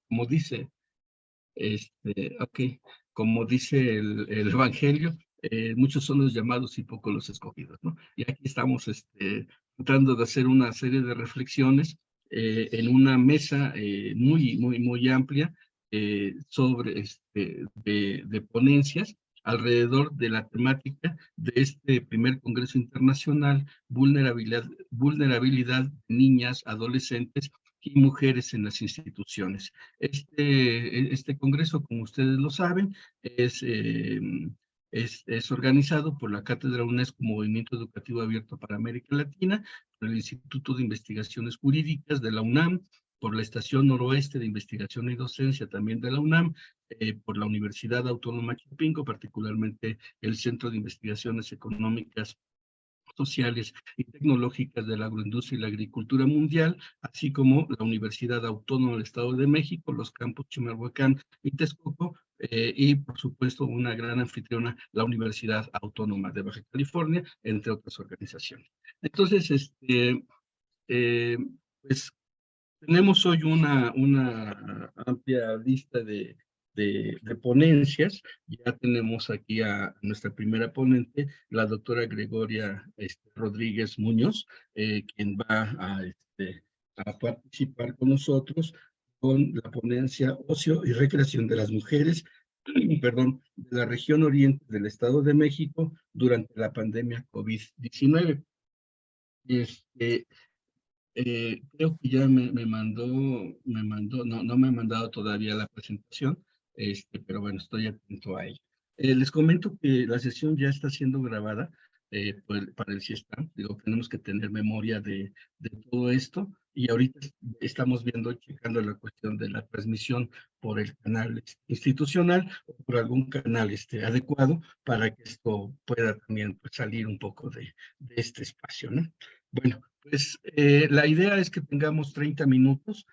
como dice, ok, como dice el Evangelio, muchos son los llamados y pocos los escogidos, ¿no? Y aquí estamos tratando de hacer una serie de reflexiones en una mesa muy amplia sobre de ponencias alrededor de la temática de este primer Congreso Internacional, vulnerabilidad de niñas, adolescentes y mujeres en las instituciones. Este congreso, como ustedes lo saben, es organizado por la Cátedra UNESCO Movimiento Educativo Abierto para América Latina, por el Instituto de Investigaciones Jurídicas de la UNAM, por la Estación Noroeste de Investigación y Docencia también de la UNAM, por la Universidad Autónoma Chapingo, particularmente el Centro de Investigaciones Económicas, Sociales y Tecnológicas de la Agroindustria y la Agricultura Mundial, así como la Universidad Autónoma del Estado de México, los campus Chimalhuacán y Texcoco, y por supuesto una gran anfitriona, la Universidad Autónoma de Baja California, entre otras organizaciones. Entonces, eh, pues tenemos hoy una amplia lista de ponencias. Ya tenemos aquí a nuestra primera ponente, la doctora Gregoria Rodríguez Muñoz, quien va a participar con nosotros con la ponencia Ocio y Recreación de las Mujeres, perdón, de la región oriente del Estado de México durante la pandemia COVID-19. Creo que ya me mandó, no me ha mandado todavía la presentación, pero bueno, estoy atento a ello. Les comento que la sesión ya está siendo grabada para el CIESTAM. Digo, tenemos que tener memoria de todo esto, y ahorita estamos checando la cuestión de la transmisión por el canal institucional o por algún canal adecuado para que esto pueda también pues, salir un poco de este espacio, ¿no? Bueno, pues la idea es que tengamos 30 minutos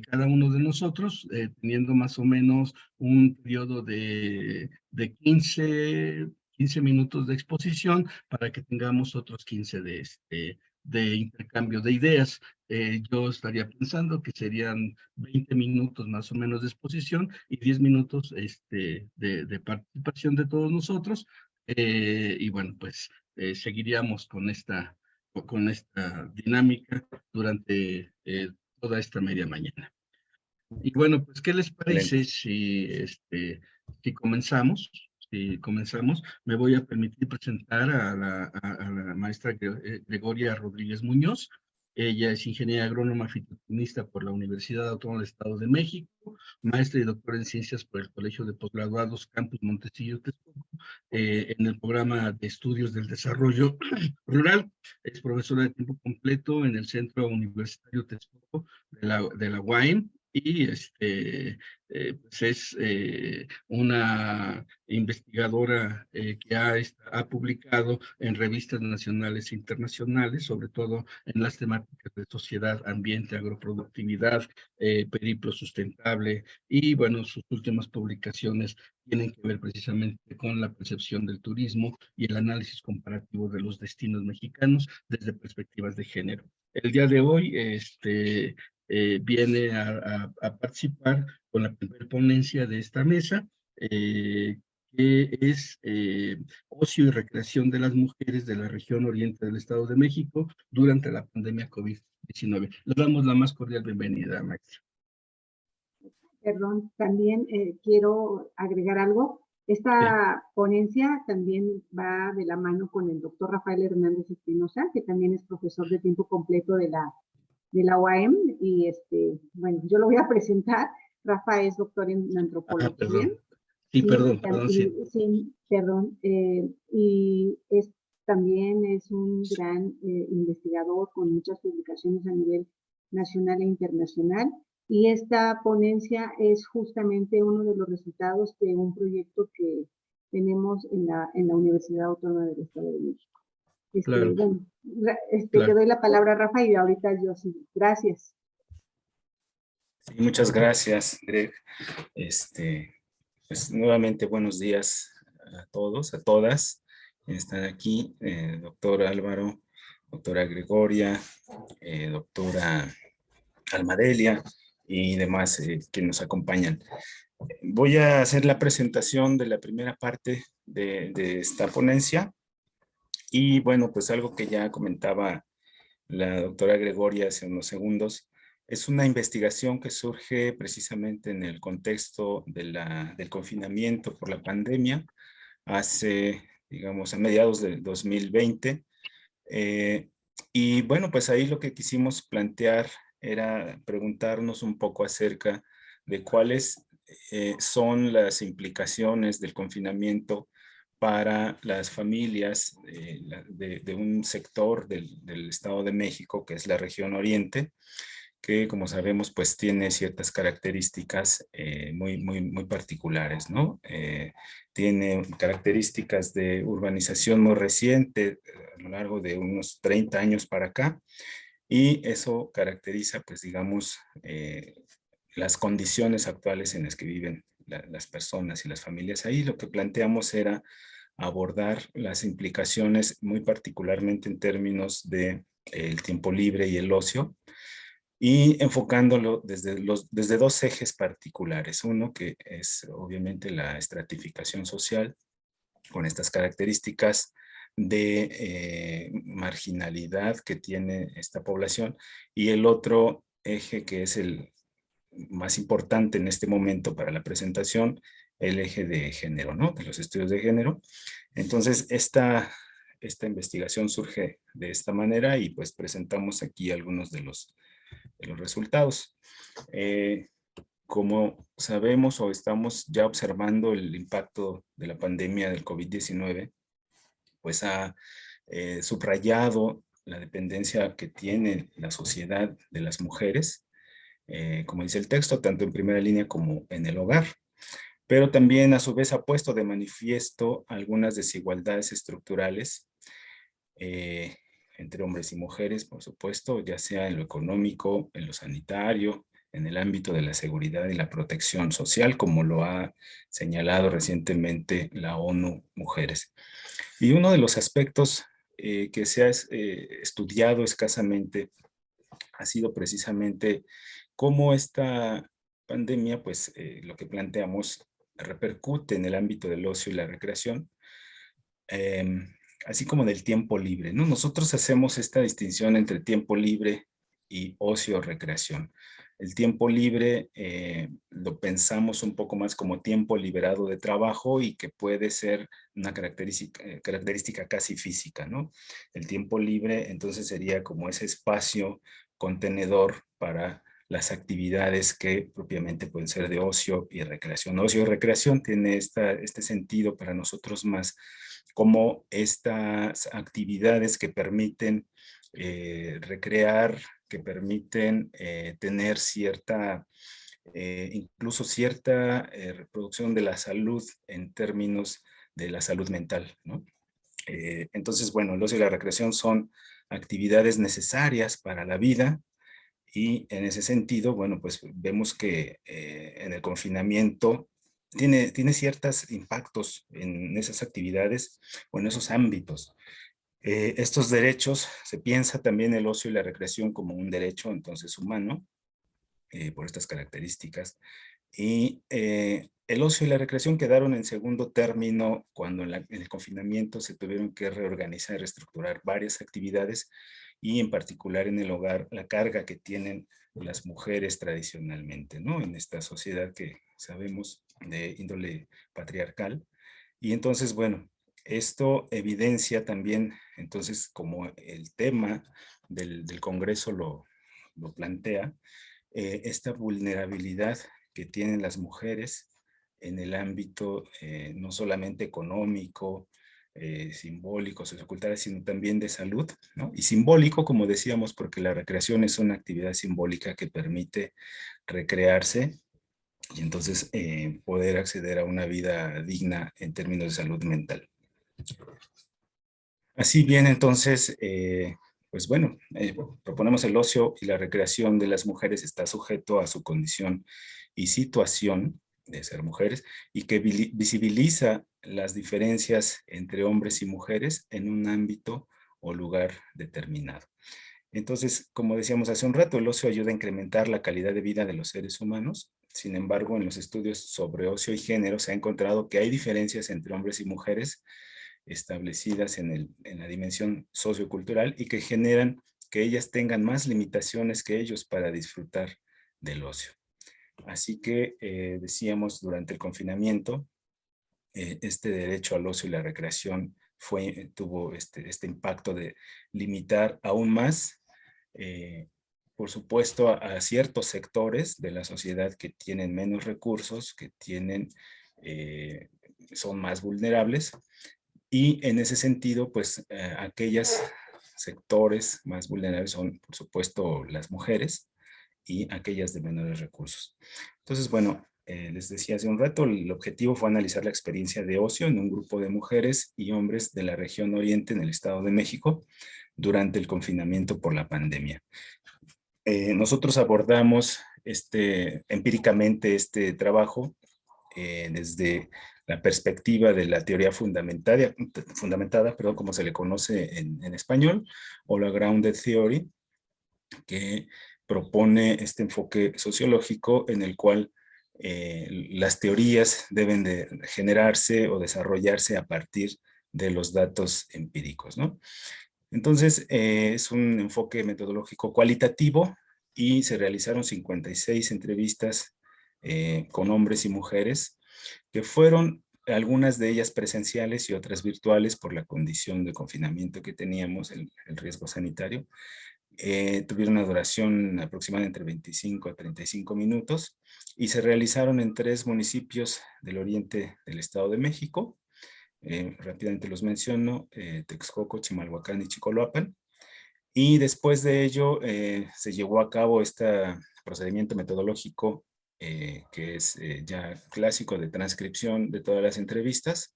cada uno de nosotros, teniendo más o menos un periodo de 15 minutos de exposición para que tengamos otros 15 de intercambio de ideas. Yo estaría pensando que serían 20 minutos más o menos de exposición y 10 minutos de participación de todos nosotros. Y bueno, pues seguiríamos con esta dinámica durante toda esta media mañana. Y bueno, pues, ¿qué les parece si comenzamos? Si comenzamos, me voy a permitir presentar a la maestra Gregoria Rodríguez Muñoz. Ella es ingeniera agrónoma fitotenista por la Universidad Autónoma del Estado de México, maestra y doctora en ciencias por el Colegio de Postgraduados Campus Montecillo Texcoco, en el programa de estudios del desarrollo rural. Es profesora de tiempo completo en el Centro Universitario Texcoco de la UAM, y pues es una investigadora que ha publicado en revistas nacionales e internacionales, sobre todo en las temáticas de sociedad, ambiente, agroproductividad, periplo sustentable, y bueno, sus últimas publicaciones tienen que ver precisamente con la percepción del turismo y el análisis comparativo de los destinos mexicanos desde perspectivas de género. El día de hoy, viene a participar con la primera ponencia de esta mesa, que es Ocio y Recreación de las Mujeres de la región oriente del Estado de México durante la pandemia COVID-19. Le damos la más cordial bienvenida, maestra. Perdón, también quiero agregar algo. Esta ponencia también va de la mano con el doctor Rafael Hernández Espinosa, que también es profesor de tiempo completo de la UAM, y bueno, yo lo voy a presentar. Rafa es doctor en antropología. Perdón. Sí, perdón. Sí, perdón. Y también es un gran investigador con muchas publicaciones a nivel nacional e internacional. Y esta ponencia es justamente uno de los resultados de un proyecto que tenemos en la Universidad Autónoma del Estado de México. Claro. Bueno, Claro. Te doy la palabra, Rafa, y ahorita yo sí. Gracias. Sí, muchas gracias, Greg. Pues nuevamente buenos días a todos, a todas. Están aquí, doctor Álvaro, doctora Gregoria, doctora Almadelia, y demás que nos acompañan. Voy a hacer la presentación de la primera parte de esta ponencia. Y bueno, pues algo que ya comentaba la doctora Gregoria hace unos segundos, es una investigación que surge precisamente en el contexto del confinamiento por la pandemia, hace, digamos, a mediados del 2020. Y bueno, pues ahí lo que quisimos plantear era preguntarnos un poco acerca de cuáles son las implicaciones del confinamiento para las familias de un sector del Estado de México, que es la región Oriente, que como sabemos pues tiene ciertas características muy particulares, ¿no? Tiene características de urbanización muy reciente a lo largo de unos 30 años para acá, y eso caracteriza pues digamos las condiciones actuales en las que viven las personas y las familias ahí. Lo que planteamos era abordar las implicaciones muy particularmente en términos de el tiempo libre y el ocio, y enfocándolo desde dos ejes particulares. Uno que es obviamente la estratificación social con estas características de marginalidad que tiene esta población, y el otro eje que es el más importante en este momento para la presentación, el eje de género, ¿no? De los estudios de género. Entonces, esta investigación surge de esta manera y pues presentamos aquí algunos de los resultados. Como sabemos o estamos ya observando el impacto de la pandemia del COVID-19, pues ha subrayado la dependencia que tiene la sociedad de las mujeres, como dice el texto, tanto en primera línea como en el hogar, pero también a su vez ha puesto de manifiesto algunas desigualdades estructurales entre hombres y mujeres, por supuesto, ya sea en lo económico, en lo sanitario, en el ámbito de la seguridad y la protección social, como lo ha señalado recientemente la ONU Mujeres. Y uno de los aspectos que se ha estudiado escasamente ha sido precisamente cómo esta pandemia, pues lo que planteamos, repercute en el ámbito del ocio y la recreación, así como del tiempo libre, ¿no? Nosotros hacemos esta distinción entre tiempo libre y ocio o recreación. El tiempo libre lo pensamos un poco más como tiempo liberado de trabajo y que puede ser una característica casi física, ¿no? El tiempo libre entonces sería como ese espacio contenedor para las actividades que propiamente pueden ser de ocio y recreación. Ocio y recreación tiene este sentido para nosotros más como estas actividades que permiten recrear, que permiten tener cierta, incluso cierta reproducción de la salud en términos de la salud mental, ¿no? Entonces, bueno, el ocio y la recreación son actividades necesarias para la vida, y en ese sentido, bueno, pues vemos que en el confinamiento tiene ciertos impactos en esas actividades o en esos ámbitos. Estos derechos, se piensa también el ocio y la recreación como un derecho entonces humano, por estas características. Y el ocio y la recreación quedaron en segundo término cuando en el confinamiento se tuvieron que reorganizar y reestructurar varias actividades, y en particular en el hogar, la carga que tienen las mujeres tradicionalmente, ¿no? En esta sociedad que sabemos de índole patriarcal. Y entonces, bueno, esto evidencia también, entonces, como el tema del Congreso lo plantea, esta vulnerabilidad que tienen las mujeres en el ámbito no solamente económico, simbólico, sociocultural, sino también de salud, ¿no? Y simbólico, como decíamos, porque la recreación es una actividad simbólica que permite recrearse y entonces poder acceder a una vida digna en términos de salud mental. Así bien, entonces, pues bueno, proponemos el ocio y la recreación de las mujeres está sujeto a su condición y situación de ser mujeres, y que visibiliza las diferencias entre hombres y mujeres en un ámbito o lugar determinado. Entonces, como decíamos hace un rato, el ocio ayuda a incrementar la calidad de vida de los seres humanos. Sin embargo, en los estudios sobre ocio y género se ha encontrado que hay diferencias entre hombres y mujeres establecidas en la dimensión sociocultural y que generan que ellas tengan más limitaciones que ellos para disfrutar del ocio. Así que decíamos durante el confinamiento, este derecho al ocio y la recreación tuvo este impacto de limitar aún más, por supuesto, a ciertos sectores de la sociedad que tienen menos recursos, que son más vulnerables, y en ese sentido, pues aquellos sectores más vulnerables son, por supuesto, las mujeres y aquellas de menores recursos. Entonces, bueno, les decía hace un rato, el objetivo fue analizar la experiencia de ocio en un grupo de mujeres y hombres de la región oriente en el Estado de México durante el confinamiento por la pandemia. Nosotros abordamos empíricamente este trabajo desde la perspectiva de la teoría fundamentada, como se le conoce en español, o la Grounded Theory, que propone este enfoque sociológico en el cual las teorías deben de generarse o desarrollarse a partir de los datos empíricos, ¿no? Entonces, es un enfoque metodológico cualitativo y se realizaron 56 entrevistas con hombres y mujeres, que fueron algunas de ellas presenciales y otras virtuales por la condición de confinamiento que teníamos, el riesgo sanitario. Tuvieron una duración aproximada entre 25 a 35 minutos y se realizaron en 3 municipios del oriente del Estado de México. Rápidamente los menciono: Texcoco, Chimalhuacán y Chicoloapan. Y después de ello se llevó a cabo este procedimiento metodológico que es ya clásico, de transcripción de todas las entrevistas.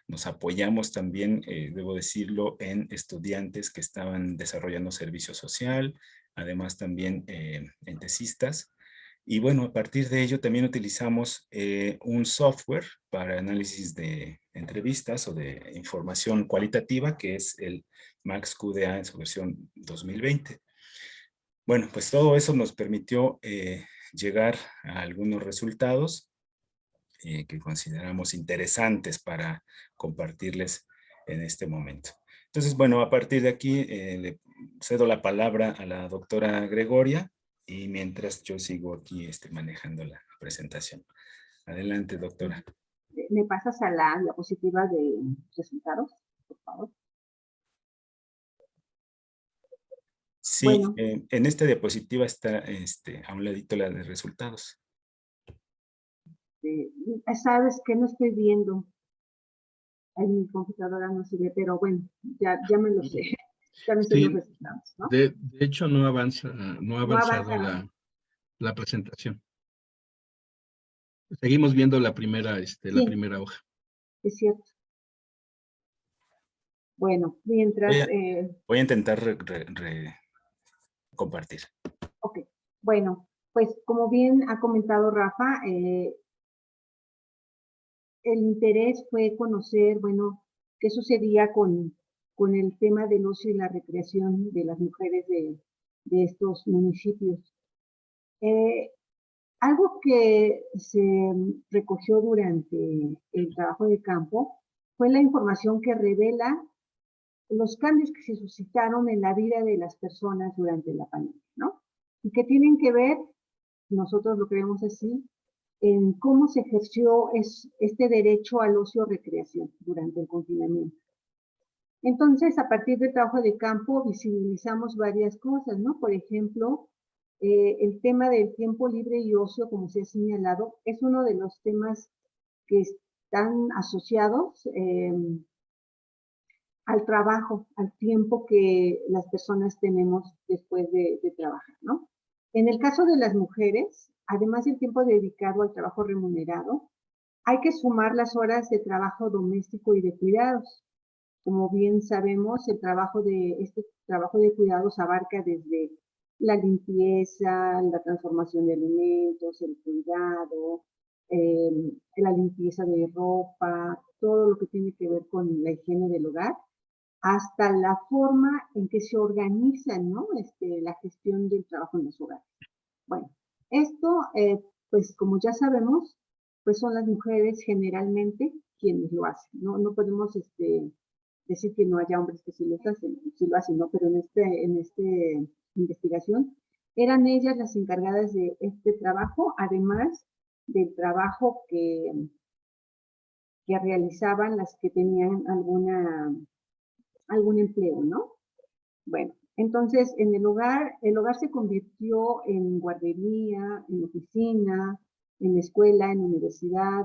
Nos apoyamos también, debo decirlo, en estudiantes que estaban desarrollando servicio social, además también en tesistas. Y bueno, a partir de ello también utilizamos un software para análisis de entrevistas o de información cualitativa, que es el MaxQDA en su versión 2020. Bueno, pues todo eso nos permitió llegar a algunos resultados que consideramos interesantes para compartirles en este momento. Entonces, bueno, a partir de aquí le cedo la palabra a la doctora Gregoria, y mientras yo sigo aquí manejando la presentación. Adelante, doctora. ¿Me pasas a la diapositiva de resultados, por favor? Sí, Bueno, en esta diapositiva está a un ladito la de resultados. sabes que no estoy viendo. En mi computadora no se ve, pero bueno, ya me lo sé. Ya me sé los Sí, resultados, ¿no? de hecho no avanza, no ha No avanzado avanza. la presentación. Seguimos viendo la primera, la Sí, primera hoja. es cierto. Bueno, mientras... Voy a intentar compartir. ok, bueno, pues como bien ha comentado Rafa, el interés fue conocer, bueno, qué sucedía con el tema del ocio y la recreación de las mujeres de estos municipios. Algo que se recogió durante el trabajo de campo fue la información que revela los cambios que se suscitaron en la vida de las personas durante la pandemia, ¿no? Y que tienen que ver, nosotros lo creemos así, en cómo se ejerció este derecho al ocio recreación durante el confinamiento. Entonces, a partir del trabajo de campo, visibilizamos varias cosas, ¿no? Por ejemplo, el tema del tiempo libre y ocio, como se ha señalado, es uno de los temas que están asociados al trabajo, al tiempo que las personas tenemos después de trabajar, ¿no? En el caso de las mujeres, además del tiempo dedicado al trabajo remunerado, hay que sumar las horas de trabajo doméstico y de cuidados. Como bien sabemos, este trabajo de cuidados abarca desde la limpieza, la transformación de alimentos, el cuidado, la limpieza de ropa, todo lo que tiene que ver con la higiene del hogar, hasta la forma en que se organiza, ¿no? La gestión del trabajo en los hogares. Bueno, esto, pues como ya sabemos, pues son las mujeres generalmente quienes lo hacen, ¿no? No podemos decir que no haya hombres que sí lo hacen, ¿no? Pero en esta investigación eran ellas las encargadas de este trabajo, además del trabajo que realizaban las que tenían algún empleo, ¿no? Bueno, entonces en el hogar se convirtió en guardería, en oficina, en escuela, en universidad,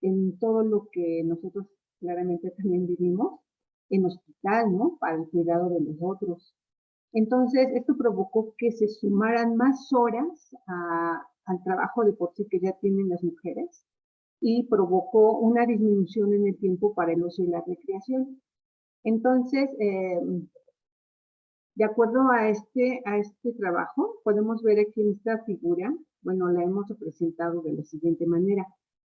en todo lo que nosotros claramente también vivimos, en hospital, ¿no? Para el cuidado de los otros. Entonces, esto provocó que se sumaran más horas al trabajo de por sí que ya tienen las mujeres y provocó una disminución en el tiempo para el ocio y la recreación. Entonces, de acuerdo a este trabajo, podemos ver aquí en esta figura, bueno, la hemos representado de la siguiente manera.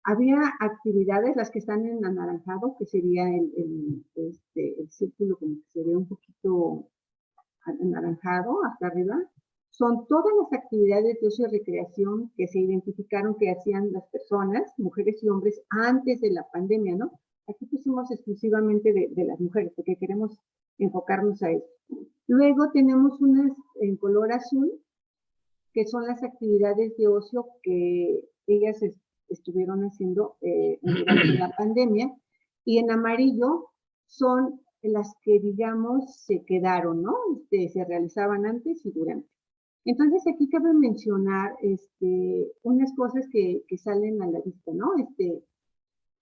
Había actividades, las que están en anaranjado, que sería el círculo como que se ve un poquito anaranjado hasta arriba, son todas las actividades de ocio y recreación que se identificaron que hacían las personas, mujeres y hombres, antes de la pandemia, ¿no? Aquí pusimos exclusivamente de las mujeres, porque queremos enfocarnos a eso. Luego tenemos unas en color azul, que son las actividades de ocio que ellas estuvieron haciendo durante la pandemia, y en amarillo son las que, digamos, se quedaron, ¿no? Se realizaban antes y durante. Entonces, aquí cabe mencionar unas cosas que salen a la vista, ¿no?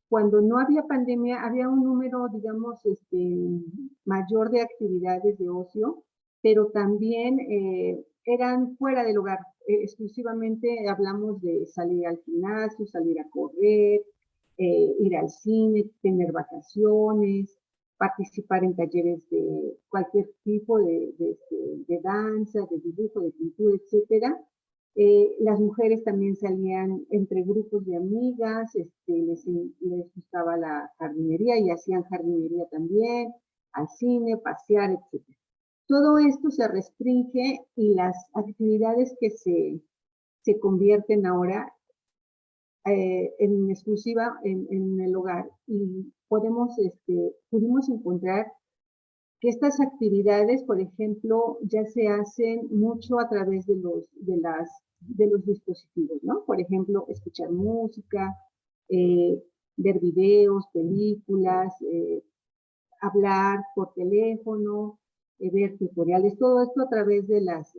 Cuando no había pandemia, había un número, digamos, mayor de actividades de ocio, pero también eran fuera del hogar. Exclusivamente hablamos de salir al gimnasio, salir a correr, ir al cine, tener vacaciones, participar en talleres de cualquier tipo de danza, de dibujo, de pintura, etcétera. Las mujeres también salían entre grupos de amigas, les gustaba la jardinería y hacían jardinería también, al cine, pasear, etc. Todo esto se restringe y las actividades que se convierten ahora en exclusiva en el hogar, y pudimos encontrar que estas actividades, por ejemplo, ya se hacen mucho a través de los dispositivos, ¿no? Por ejemplo, escuchar música, ver videos, películas, hablar por teléfono, ver tutoriales, todo esto a través de las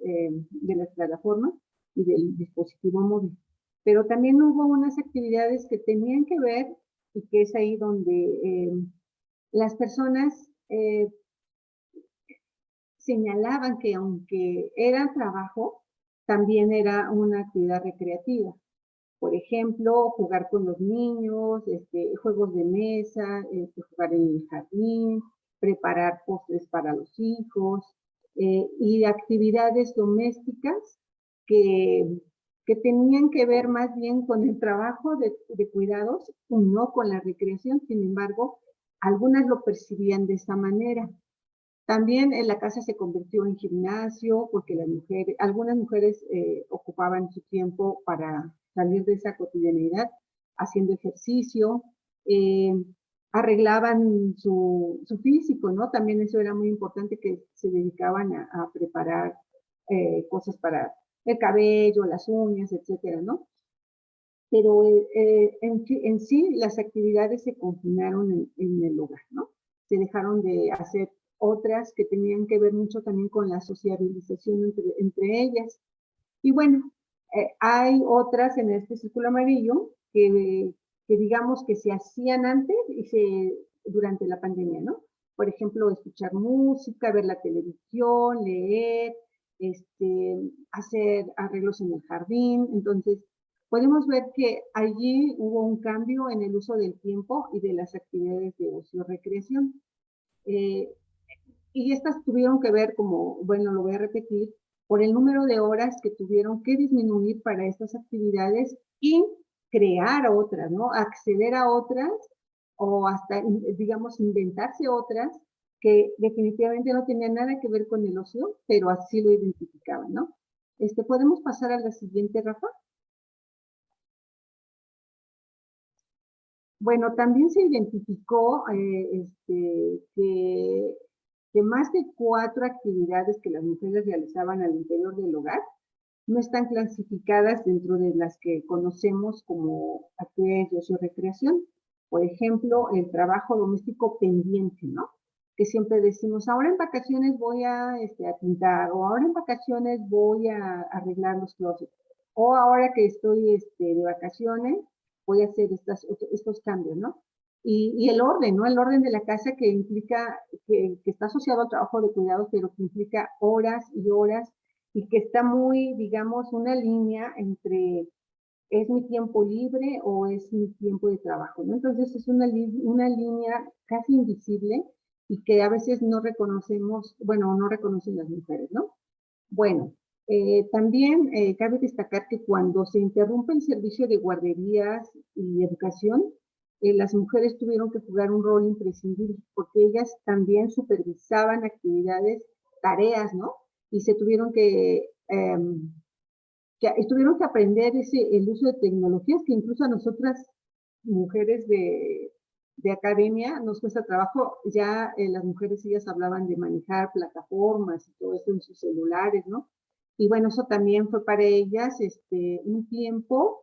plataformas y del dispositivo móvil. Pero también hubo unas actividades que tenían que ver, y que es ahí donde las personas señalaban que aunque era trabajo, también era una actividad recreativa. Por ejemplo, jugar con los niños, juegos de mesa, jugar en el jardín, preparar postres para los hijos, y actividades domésticas que tenían que ver más bien con el trabajo de cuidados y no con la recreación. Sin embargo, algunas lo percibían de esa manera. También en la casa se convirtió en gimnasio, porque algunas mujeres ocupaban su tiempo para salir de esa cotidianidad, haciendo ejercicio, arreglaban su físico, ¿no? También eso era muy importante, que se dedicaban a preparar cosas para el cabello, las uñas, etcétera, ¿no? Pero en sí las actividades se confinaron en el hogar, ¿no? Se dejaron de hacer otras que tenían que ver mucho también con la sociabilización entre ellas. Y bueno, hay otras en este círculo amarillo que digamos que se hacían antes y durante la pandemia, ¿no? Por ejemplo, escuchar música, ver la televisión, leer, hacer arreglos en el jardín. Entonces, podemos ver que allí hubo un cambio en el uso del tiempo y de las actividades de ocio-recreación. Y estas tuvieron que ver, como, bueno, lo voy a repetir, por el número de horas que tuvieron que disminuir para estas actividades y crear otras, ¿no? Acceder a otras, o hasta, digamos, inventarse otras que definitivamente no tenía nada que ver con el ocio, pero así lo identificaban, ¿no? ¿Podemos pasar a la siguiente, Rafa? Bueno, también se identificó que más de 4 actividades que las mujeres realizaban al interior del hogar no están clasificadas dentro de las que conocemos como actividades de ocio recreación. Por ejemplo, el trabajo doméstico pendiente, ¿no? Que siempre decimos, ahora en vacaciones voy a pintar, o ahora en vacaciones voy a arreglar los closets, o ahora que estoy de vacaciones voy a hacer estos cambios, ¿no? Y el orden, ¿no? El orden de la casa que implica, que está asociado al trabajo de cuidados, pero que implica horas y horas, y que está muy, digamos, una línea entre ¿es mi tiempo libre o es mi tiempo de trabajo? ¿No? Entonces es una línea casi invisible y que a veces no reconocemos, bueno, no reconocen las mujeres, ¿no? Bueno, también cabe destacar que cuando se interrumpe el servicio de guarderías y educación, las mujeres tuvieron que jugar un rol imprescindible porque ellas también supervisaban actividades, tareas, ¿no? Y se tuvieron que tuvieron que aprender el uso de tecnologías que incluso a nosotras, mujeres de academia, nos cuesta trabajo. Ya las mujeres, ellas hablaban de manejar plataformas y todo eso en sus celulares, ¿no? Y bueno, eso también fue para ellas un tiempo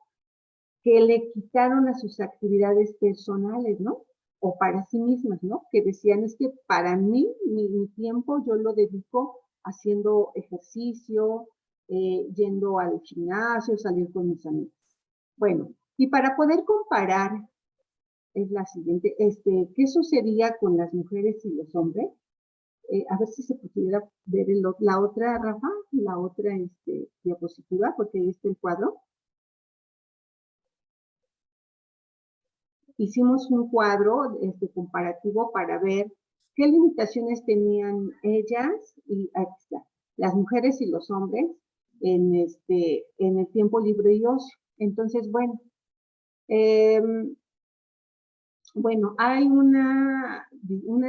que le quitaron a sus actividades personales, ¿no? O para sí mismas, ¿no? Que decían, es que para mí, mi tiempo yo lo dedico haciendo ejercicio, yendo al gimnasio, salir con mis amigos. Bueno, y para poder comparar, es la siguiente, ¿qué sucedía con las mujeres y los hombres? A ver si se pudiera ver la otra, Rafa, la otra diapositiva, porque ahí está el cuadro. Hicimos un cuadro comparativo para ver qué limitaciones tenían ellas y aquí está, las mujeres y los hombres en el tiempo libre y ocio. Entonces, bueno, hay una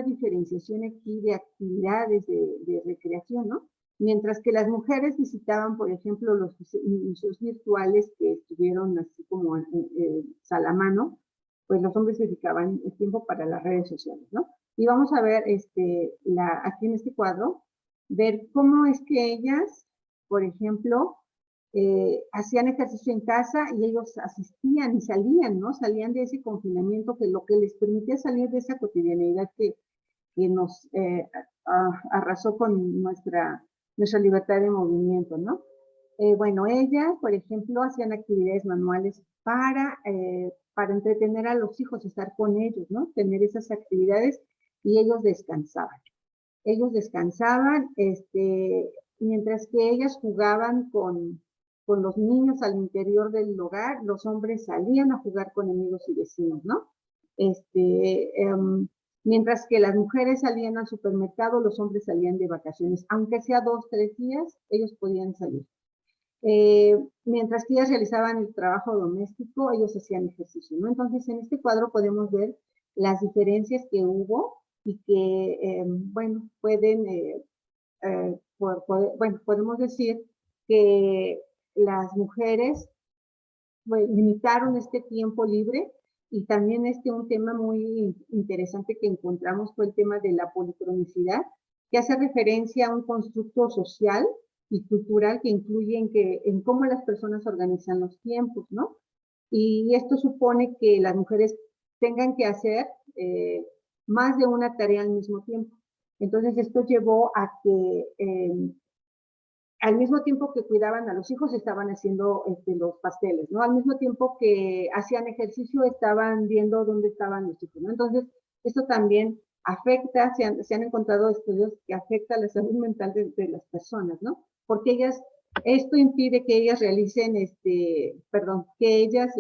diferenciación aquí de actividades de recreación, ¿no? Mientras que las mujeres visitaban, por ejemplo, los museos virtuales que estuvieron así como Salamano, pues los hombres dedicaban el tiempo para las redes sociales, ¿no? Y vamos a ver aquí en este cuadro, ver cómo es que ellas, por ejemplo, hacían ejercicio en casa y ellos asistían y salían, ¿no? Salían de ese confinamiento que lo que les permitía salir de esa cotidianidad que nos arrasó con nuestra libertad de movimiento, ¿no? Bueno, ellas, por ejemplo, hacían actividades manuales para entretener a los hijos, estar con ellos, ¿no? Tener esas actividades y ellos descansaban. Ellos descansaban, mientras que ellas jugaban con los niños al interior del hogar, los hombres salían a jugar con amigos y vecinos, ¿no? Mientras que las mujeres salían al supermercado, los hombres salían de vacaciones, aunque sea 2, 3 días, ellos podían salir. Mientras que ellas realizaban el trabajo doméstico, ellos hacían ejercicio, ¿no? Entonces, en este cuadro podemos ver las diferencias que hubo y que, bueno, podemos decir que las mujeres limitaron este tiempo libre y también un tema muy interesante que encontramos fue el tema de la policronicidad, que hace referencia a un constructo social y cultural que incluye en cómo las personas organizan los tiempos, ¿no? Y esto supone que las mujeres tengan que hacer más de una tarea al mismo tiempo. Entonces esto llevó a que al mismo tiempo que cuidaban a los hijos, estaban haciendo los pasteles, ¿no? Al mismo tiempo que hacían ejercicio, estaban viendo dónde estaban los hijos, ¿no? Entonces, esto también afecta, se han encontrado estudios que afecta la salud mental de las personas, ¿no? Porque esto impide que ellas realicen, que ellas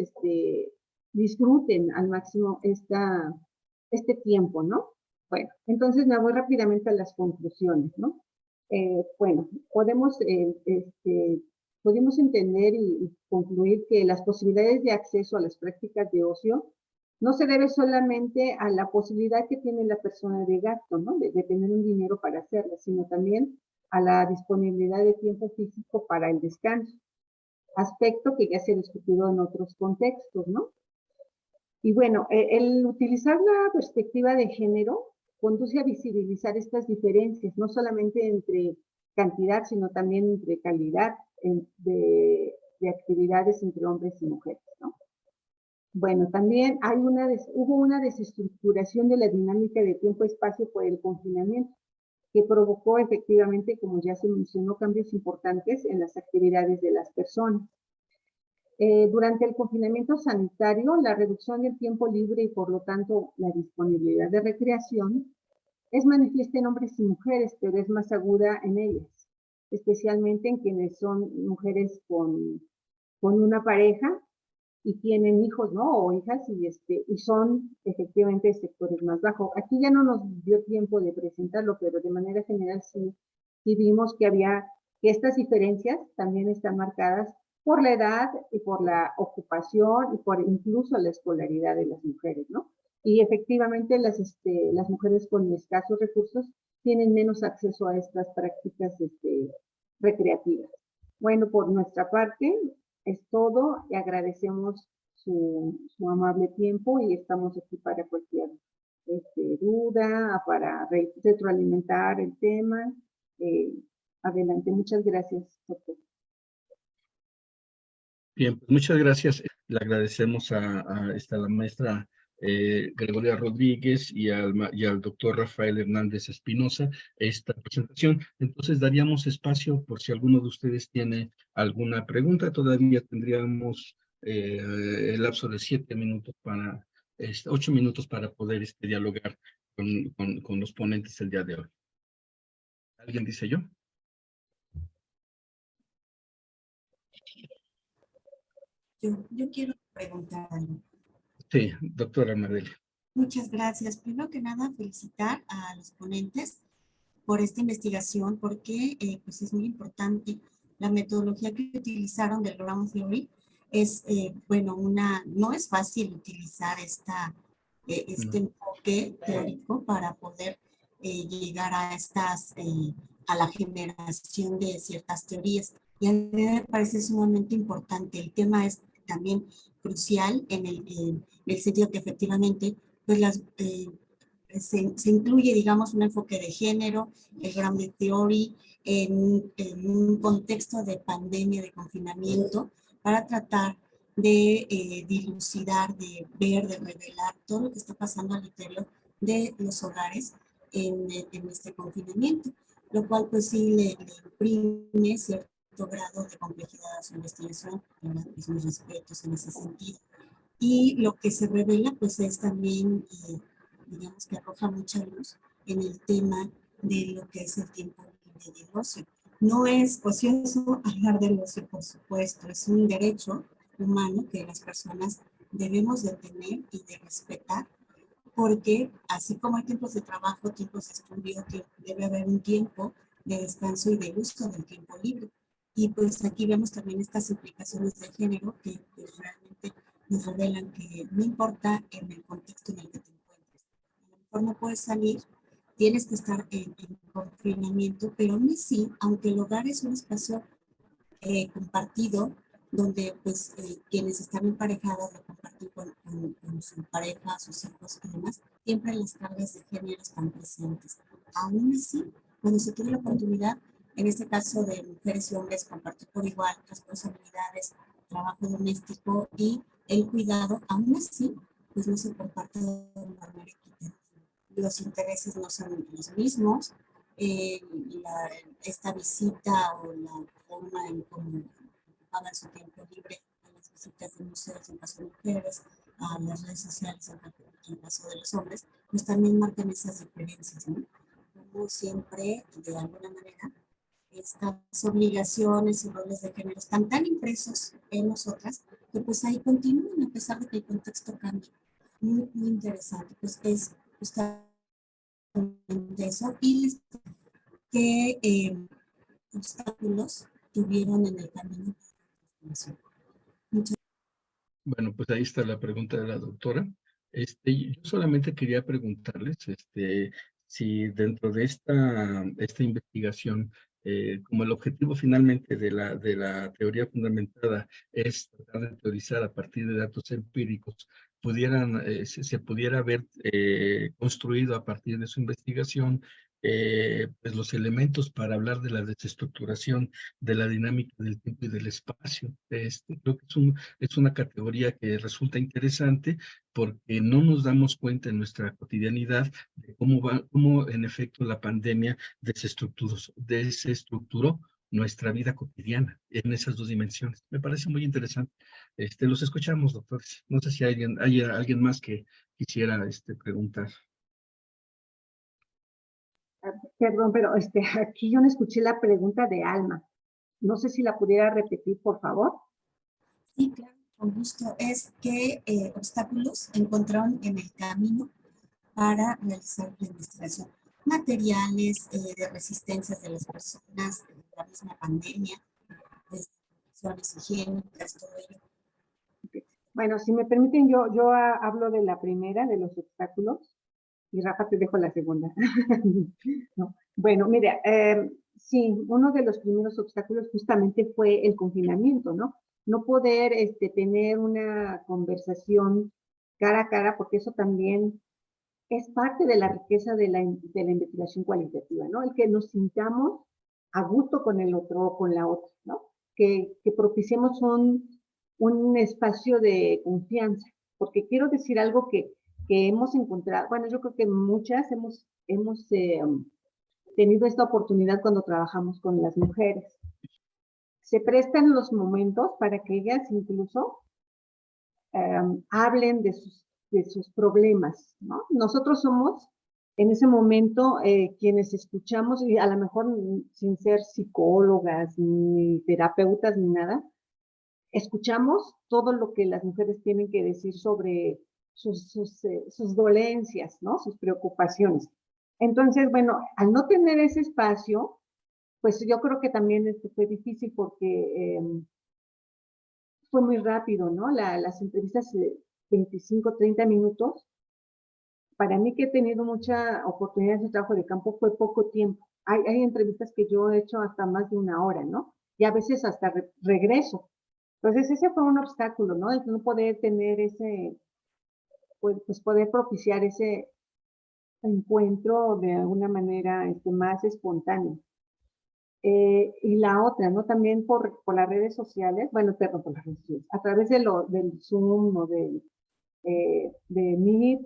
disfruten al máximo este tiempo, ¿no? Bueno, entonces me voy rápidamente a las conclusiones, ¿no? Bueno, podemos entender y concluir que las posibilidades de acceso a las prácticas de ocio no se debe solamente a la posibilidad que tiene la persona de gasto, ¿no? De tener un dinero para hacerlo, sino también a la disponibilidad de tiempo físico para el descanso, aspecto que ya se ha discutido en otros contextos, ¿no? Y bueno, el utilizar la perspectiva de género conduce a visibilizar estas diferencias, no solamente entre cantidad, sino también entre calidad de actividades entre hombres y mujeres, ¿no? Bueno, también hubo una desestructuración de la dinámica de tiempo-espacio por el confinamiento, que provocó efectivamente, como ya se mencionó, cambios importantes en las actividades de las personas. Durante el confinamiento sanitario, la reducción del tiempo libre y por lo tanto la disponibilidad de recreación es manifiesta en hombres y mujeres, pero es más aguda en ellas, especialmente en quienes son mujeres con una pareja y tienen hijos, ¿no? O hijas y son efectivamente de sectores más bajos. Aquí ya no nos dio tiempo de presentarlo, pero de manera general sí vimos que estas diferencias también están marcadas por la edad y por la ocupación y por incluso la escolaridad de las mujeres, ¿no? Y efectivamente las mujeres con escasos recursos tienen menos acceso a estas prácticas recreativas. Bueno, por nuestra parte es todo y agradecemos su amable tiempo y estamos aquí para cualquier duda, para retroalimentar el tema. Adelante, muchas gracias, doctor. Bien, pues muchas gracias. Le agradecemos a la maestra Gregoria Rodríguez y al doctor Rafael Hernández Espinosa esta presentación. Entonces daríamos espacio por si alguno de ustedes tiene alguna pregunta. Todavía tendríamos el lapso de 7 minutos 8 minutos para poder dialogar con los ponentes el día de hoy. ¿Alguien dice yo? Yo quiero preguntar algo. Sí, doctora Mardelia. Muchas gracias. Primero que nada, felicitar a los ponentes por esta investigación, porque pues es muy importante. La metodología que utilizaron del Ground Theory es, bueno, no es fácil utilizar este enfoque teórico para poder llegar a la generación de ciertas teorías. Y a mí me parece sumamente importante. El tema es también crucial en el sentido que efectivamente pues se incluye, digamos, un enfoque de género, el Ground Theory, en un contexto de pandemia, de confinamiento, para tratar de dilucidar, de ver, de revelar todo lo que está pasando al interior de los hogares en este confinamiento, lo cual pues sí le imprime cierto grado de complejidad a su investigación, mis respetos en ese sentido. Y lo que se revela pues es también, digamos que arroja mucha luz en el tema de lo que es el tiempo libre del ocio. No es ocioso hablar del ocio, por supuesto, es un derecho humano que las personas debemos de tener y de respetar, porque así como hay tiempos de trabajo, tiempos de estudio, debe haber un tiempo de descanso y de uso del tiempo libre. Y pues aquí vemos también estas implicaciones de género que realmente nos revelan que no importa en el contexto en el que te encuentres. A lo mejor no puedes salir, tienes que estar en confinamiento, pero aún así, aunque el hogar es un espacio compartido, donde pues quienes están emparejados lo comparten con su pareja, sus hijos y demás, siempre las cargas de género están presentes. Aún así, cuando se tiene la oportunidad, en este caso de mujeres y hombres, compartir por igual responsabilidades, trabajo doméstico y el cuidado, aún así, pues no se comparte de manera equitativa. Los intereses no son los mismos, esta visita o la forma en cómo ocupaban su tiempo libre en las visitas de museos en caso de mujeres, a las redes sociales en caso de los hombres, pues también marcan esas diferencias, ¿no? Como siempre, de alguna manera, estas obligaciones y roles de género están tan impresos en nosotras que pues ahí continúan a pesar de que el contexto cambia. Muy, muy interesante, pues es justamente eso. Y qué obstáculos tuvieron en el camino de la transformación. Bueno, pues ahí está la pregunta de la doctora. Yo solamente quería preguntarles, si dentro de esta investigación, como el objetivo finalmente de la teoría fundamentada es tratar de teorizar a partir de datos empíricos, se pudiera haber construido a partir de su investigación, pues los elementos para hablar de la desestructuración de la dinámica del tiempo y del espacio. Creo que es una categoría que resulta interesante porque no nos damos cuenta en nuestra cotidianidad de cómo en efecto la pandemia desestructuró nuestra vida cotidiana en esas dos dimensiones. Me parece muy interesante. Los escuchamos, doctores. No sé si hay alguien más que quisiera preguntar. Perdón, pero aquí yo no escuché la pregunta de Alma. No sé si la pudiera repetir, por favor. Sí, claro, con gusto. Es qué obstáculos encontraron en el camino para realizar la investigación. Materiales de resistencias de las personas, de la misma pandemia, condiciones higiénicas, todo ello. Bueno, si me permiten, yo hablo de la primera, de los obstáculos, y Rafa te dejo la segunda. No. Bueno, mira, sí, uno de los primeros obstáculos justamente fue el confinamiento, ¿no? No poder tener una conversación cara a cara, porque eso también es parte de la riqueza de la investigación cualitativa, ¿no? El que nos sintamos a gusto con el otro o con la otra, ¿no? Que propiciemos un espacio de confianza, porque quiero decir algo que hemos encontrado, bueno, yo creo que muchas hemos tenido esta oportunidad cuando trabajamos con las mujeres. Se prestan los momentos para que ellas incluso hablen de sus problemas, ¿no? Nosotros somos en ese momento quienes escuchamos, y a lo mejor sin ser psicólogas, ni terapeutas, ni nada, escuchamos todo lo que las mujeres tienen que decir sobre sus dolencias, ¿no? Sus preocupaciones. Entonces, bueno, al no tener ese espacio, pues yo creo que también fue difícil porque fue muy rápido, ¿no? Las entrevistas de 25, 30 minutos. Para mí que he tenido mucha oportunidad de trabajo de campo fue poco tiempo. Hay entrevistas que yo he hecho hasta más de una hora, ¿no? Y a veces hasta regreso. Entonces ese fue un obstáculo, ¿no? El no poder tener pues poder propiciar ese encuentro de alguna manera más espontáneo. Y la otra, ¿no? También por las redes sociales, bueno, perdón, por las redes sociales, a través del Zoom o de Meet,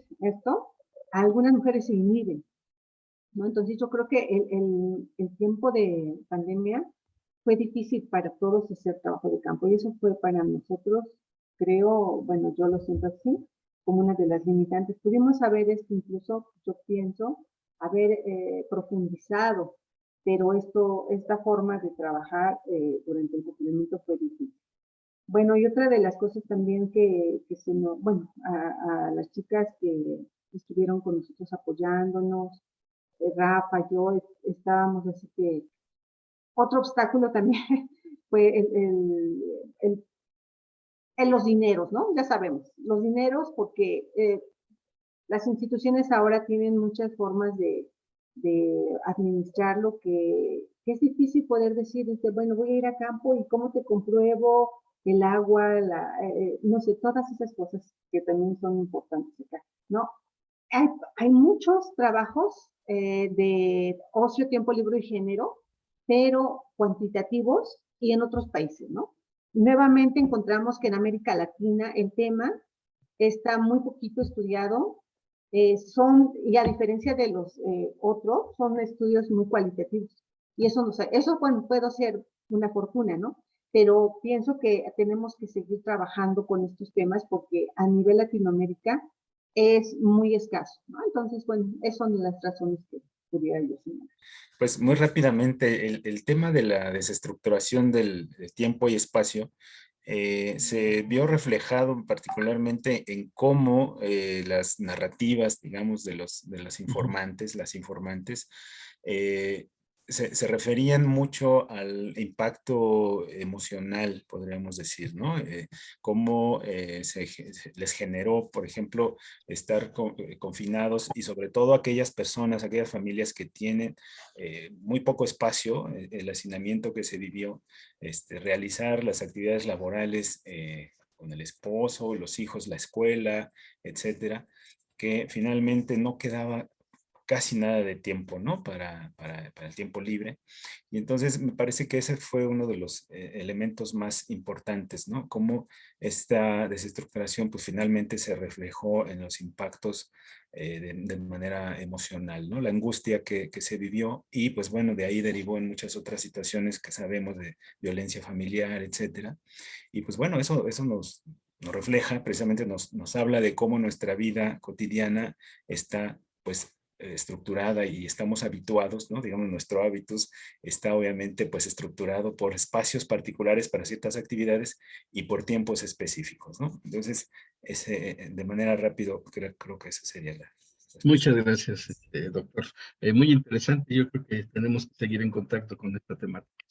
algunas mujeres se inhiben, ¿no? Entonces yo creo que el tiempo de pandemia fue difícil para todos hacer trabajo de campo y eso fue para nosotros, creo, bueno, yo lo siento así, como una de las limitantes. Pudimos haber incluso, yo pienso, haber profundizado, pero esta forma de trabajar durante el confinamiento fue difícil. Bueno, y otra de las cosas también bueno, a las chicas que estuvieron con nosotros apoyándonos, Rafa, yo estábamos así que otro obstáculo también fue los dineros, ¿no? Ya sabemos, los dineros porque las instituciones ahora tienen muchas formas de administrarlo que es difícil poder decir, bueno, voy a ir a campo y cómo te compruebo el agua, no sé, todas esas cosas que también son importantes acá, ¿no? Hay muchos trabajos de ocio, tiempo libre y género, pero cuantitativos y en otros países, ¿no? Nuevamente encontramos que en América Latina el tema está muy poquito estudiado, y a diferencia de los otros, son estudios muy cualitativos. Y eso bueno, puede ser una fortuna, ¿no? Pero pienso que tenemos que seguir trabajando con estos temas porque a nivel Latinoamérica es muy escaso, ¿no? Entonces, bueno, esas son las razones que pudiera yo señalar. Pues muy rápidamente, el tema de la desestructuración del tiempo y espacio se vio reflejado particularmente en cómo las narrativas, digamos, de las informantes, se referían mucho al impacto emocional, podríamos decir, ¿no? Cómo les generó, por ejemplo, estar confinados y sobre todo aquellas personas, aquellas familias que tienen muy poco espacio, el hacinamiento que se vivió, realizar las actividades laborales con el esposo, los hijos, la escuela, etcétera, que finalmente no quedaba casi nada de tiempo, ¿no? Para el tiempo libre. Y entonces me parece que ese fue uno de los elementos más importantes, ¿no? Cómo esta desestructuración pues finalmente se reflejó en los impactos de manera emocional, ¿no? La angustia que se vivió y pues bueno, de ahí derivó en muchas otras situaciones que sabemos de violencia familiar, etcétera. Y pues bueno, eso nos refleja, precisamente nos habla de cómo nuestra vida cotidiana está pues estructurada y estamos habituados, ¿no? Digamos, nuestro hábitos está obviamente pues estructurado por espacios particulares para ciertas actividades y por tiempos específicos, ¿no? Entonces, de manera rápido, creo que esa sería la Muchas respuesta. gracias, doctor. Muy interesante. Yo creo que tenemos que seguir en contacto con esta temática.